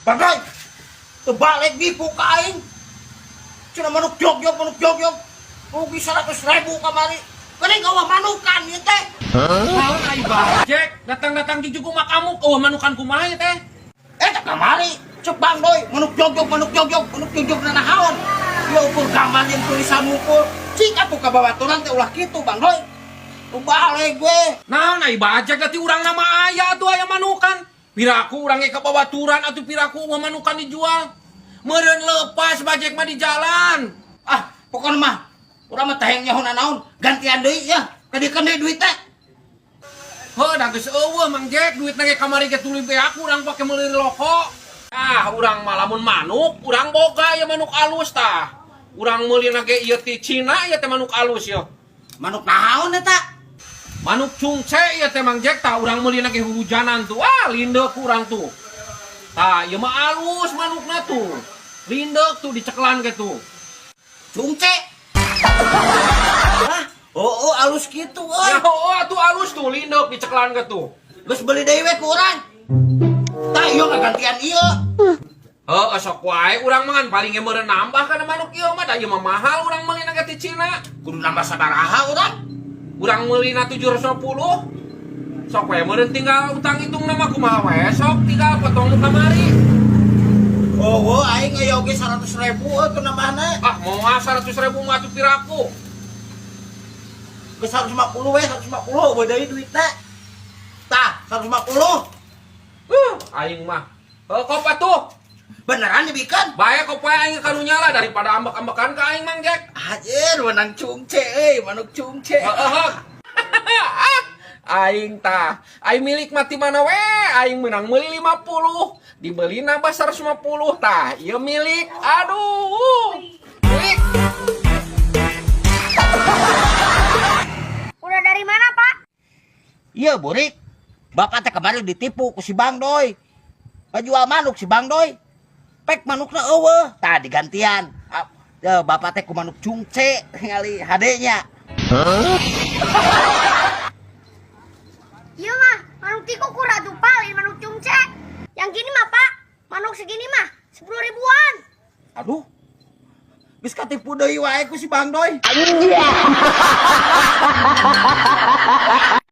Bagay, tebalik di pukain. Cina manuk jog-jog. Rugi 100.000 kamari. Kering kawah manukan ya teh. Naon ai bajek, datang-datang di jugo makamu eueuh manukan kumaha ya teh? Tak kamari. Cek Bang Doy, manuk jog-jog na nahaon. Ya ukur gambar yang tulisan ukur. Cik atuh kababaturan teh ulah kitu Bang Doy. Tebalik gue. Naon ai bajek gati urang nama aya atuh aya manukan. Piraku urang ge kababaturan atuh piraku eueuh manukan dijual. Meureun lepas bajek mah di jalan. Pokoknya mah urang mah teh nyaho naon gantian deui ya. Kadikeun deui duit teh. Heuh da geus eueuh Mang Jek, duit ge kamari ge tuluy be aku urang pake meuli loko. Urang mah lamun manuk, urang boga ya manuk alus tah. Urang meulina ge ieu ti Cina ieu teh manuk alus ya. Manuk naon eta? Manuk cungce ieu teh Mang Jek tah urang meulina ge hujanan tuh. Lindeuk urang tuh. Tah ieu mah alus manukna tuh. Lindeuk tuh diceklan ge tuh. Cungce. Oh, alus gitu euy. Ya atuh alus tuh lindeuk diceklan ge tuh. Geus beli deui we ku urang. Tah ieu ngagantian ieu. Heeh sok wae urang mah paling ge meureun nambah kana manuk ieu mah da ieu mah mahal urang meulina ge ti Cina. Kudu nambah sabaraha urang? Urang meulina 710. Sok we meureun tinggal utang hitung nama kumaha we sok tinggal potong nu kamari. Oh, aing aya oge 100.000 tuh nambahna. Moal 100.000 mah atuh piraku. Geus 150 we, 150 we deui duitna. Tah, 150. Aing mah. Kop atuh. Beneran dibikeun? Bae kop we aing karunya lah daripada ambek-ambekan ka aing Mang Jek. Anjir, menang cungce euy, manuk cungce. Aing tah, aing milik mati mana we? Aing menang meuli 50, dibeli nambah 150 tah. Ieu milik. Aduh. Milik. Udah dari mana, Pak? Iya, Burik. Bapak teh kemarin ditipu ku si Bang Doy. Ngajual manuk si Bang Doy. Pek manukna eueuh, tah digantian. Bapak teh ku manuk cungce ngali hadenya. Iya mah, manuk tiku kurang palin manuk cungce. Yang gini mah, Pak, manuk segini mah 10 ribuan. Aduh. Geus katipu deui wae ku si Bang Doy.